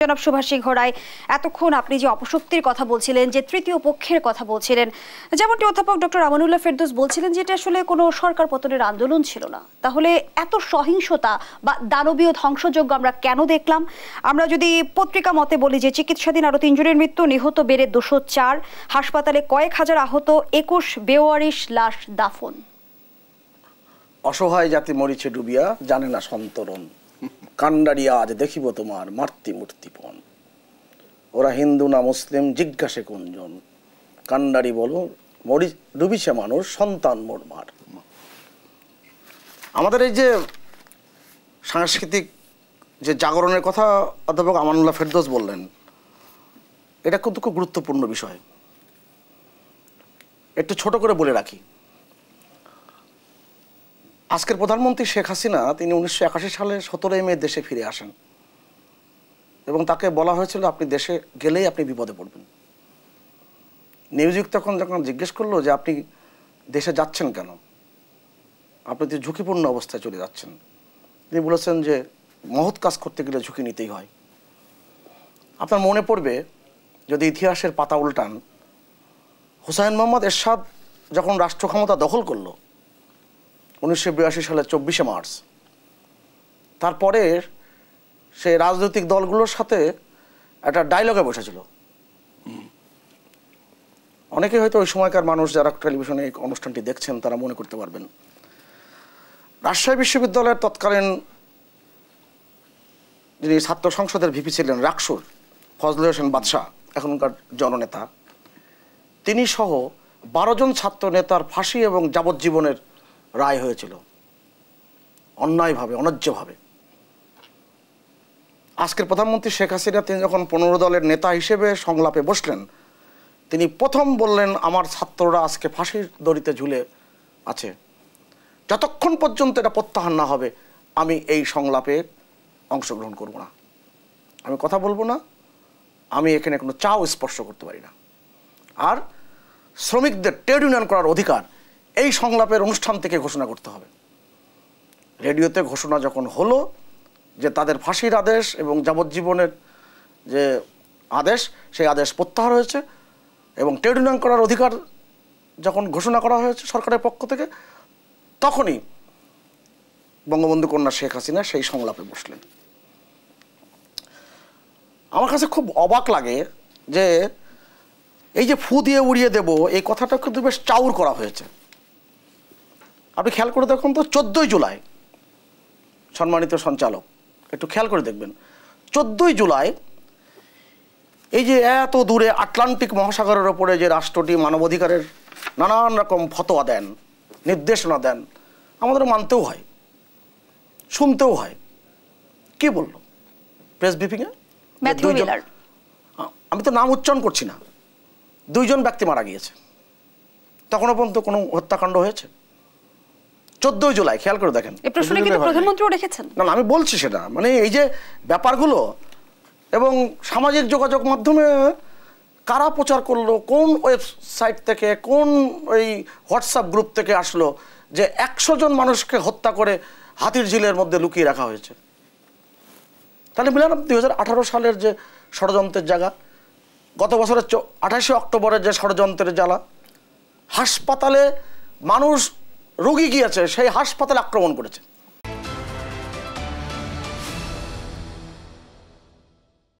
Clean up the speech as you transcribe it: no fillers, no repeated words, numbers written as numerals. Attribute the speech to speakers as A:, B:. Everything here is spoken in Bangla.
A: জনাব সুভাষ সিংহ রায়, এতক্ষণ আপনি যে অপশক্তির কথা বলছিলেন, যে তৃতীয় পক্ষের কথা বলছিলেন, যেমনটি অধ্যাপক ডক্টর আমানুল্লাহ ফেরদৌস বলছিলেন যে এটা আসলে কোনো সরকার পতনের আন্দোলন ছিল না, তাহলে এত সহিংসতা বা দানবীয় ধ্বংসযজ্ঞ আমরা কেন দেখলাম? আমরা যদি পত্রিকা মতে বলি যে চিকিৎসাধীন আরো ৩ জনের মৃত্যু, নিহত বেড়ে ২০৪, হাসপাতালে কয়েক হাজার আহত, ২১ বেওয়ারিশ লাশ দাফন।
B: অসহায় জাতি মরিছে ডুবিয়া, জানে না সন্তরণ, কান্ডারিয়া আজ দেখিব তোমার মার্তি মূর্তিপণ। ওরা হিন্দু না মুসলিম জিজ্ঞাসে কোনজন, কান্ডারি বলো মরি ডুবিছে মানুষ সন্তান মোরমার। আমাদের এই যে সাংস্কৃতিক যে জাগরণের কথা অধ্যাপক আমানুল্লাহ ফেরদৌস বললেন, এটা কিন্তু খুব গুরুত্বপূর্ণ বিষয়। একটু ছোট করে বলে রাখি, আজকের প্রধানমন্ত্রী শেখ হাসিনা তিনি 1981 সালে 17 মে দেশে ফিরে আসেন এবং তাকে বলা হয়েছিল আপনি দেশে গেলেই আপনি বিপদে পড়বেন। নিউজিক যখন জিজ্ঞেস করলো যে আপনি দেশে যাচ্ছেন কেন, আপনি তো ঝুঁকিপূর্ণ অবস্থায় চলে যাচ্ছেন, তিনি বলেছেন যে মহৎ কাজ করতে গেলে ঝুঁকি নিতেই হয়। আপনার মনে পড়বে যদি ইতিহাসের পাতা উল্টান, হুসাইন মোহাম্মদ এরশাদ যখন রাষ্ট্র ক্ষমতা দখল করলো 1982 সালের 24শে মার্চ, তারপরে সে রাজনৈতিক দলগুলোর সাথে একটা ডায়লগে বসেছিল। অনেকে হয়তো ওই সময়কার মানুষ যারা টেলিভিশনে এই অনুষ্ঠানটি দেখছেন তারা মনে করতে পারবেন। রাজশাহী বিশ্ববিদ্যালয়ের তৎকালীন যিনি ছাত্র সংসদের ভিপি ছিলেন রাকসুর, ফজলে হোসেন বাদশাহ, এখনকার জননেতা, তিনি সহ 12 জন ছাত্র নেতার ফাঁসি এবং যাবজ্জীবনের রায় হয়েছিল অন্যায়ভাবে, অন্যায্যভাবে। আজকের প্রধানমন্ত্রী শেখ হাসিনা তিনি যখন 15 দলের নেতা হিসেবে সংলাপে বসলেন, তিনি প্রথম বললেন আমার ছাত্ররা আজকে ফাঁসির দড়িতে ঝুলে আছে, যতক্ষণ পর্যন্ত এটা প্রত্যাহার না হবে আমি এই সংলাপে অংশগ্রহণ করব না, আমি কথা বলবো না, আমি এখানে কোনো চাও স্পর্শ করতে পারি না। আর শ্রমিকদের ট্রেড ইউনিয়ন করার অধিকার এই সংলাপের অনুষ্ঠান থেকে ঘোষণা করতে হবে। রেডিওতে ঘোষণা যখন হলো যে তাদের ফাঁসির আদেশ এবং যাবজ্জীবনের যে আদেশ, সেই আদেশ প্রত্যাহার হয়েছে এবং ট্রেড ইউনিয়ন করার অধিকার যখন ঘোষণা করা হয়েছে সরকারের পক্ষ থেকে, তখনই বঙ্গবন্ধু কন্যা শেখ হাসিনা সেই সংলাপে বসলেন। আমার কাছে খুব অবাক লাগে যে এই যে ফু দিয়ে উড়িয়ে দেব এই কথাটা কিন্তু বেশ চাউর করা হয়েছে। আপনি খেয়াল করে দেখুন তো, 14ই জুলাই, সম্মানিত সঞ্চালক একটু খেয়াল করে দেখবেন, 14ই জুলাই এই যে এত দূরে আটলান্টিক মহাসাগরের ওপরে যে রাষ্ট্রটি মানবাধিকারের নানান রকম ফতোয়া দেন, নির্দেশনা দেন, আমাদের মানতেও হয়, শুনতেও হয়। কি বললো প্রেস ব্রিফিংয়ে? আমি তো নাম উচ্চারণ করছি না, 2 জন ব্যক্তি মারা গিয়েছে। তখনও পর্যন্ত কোনো হত্যাকাণ্ড হয়েছে? 14ই জুলাই খেয়াল করে দেখেন।
A: এই প্রশ্নে কিন্তু প্রধানমন্ত্রীও রেখেছেন।
B: না, আমি বলছি সেটা, মানে এই যে ব্যাপারগুলো এবং সামাজিক যোগাযোগ মাধ্যমে কারা প্রচার করলো, কোন ওয়েবসাইট থেকে, কোন ওই হোয়াটসঅ্যাপ গ্রুপ থেকে আসলো যে 100 জন মানুষকে হত্যা করে হাতির ঝিলের মধ্যে লুকিয়ে রাখা হয়েছে। তাহলে মিলান 2018 সালের যে ষড়যন্ত্রের জায়গা, গত বছরের 28শে অক্টোবরের যে ষড়যন্ত্রের জ্বালা, হাসপাতালে মানুষ রোগী গিয়েছে, সেই হাসপাতালে আক্রমণ করেছে।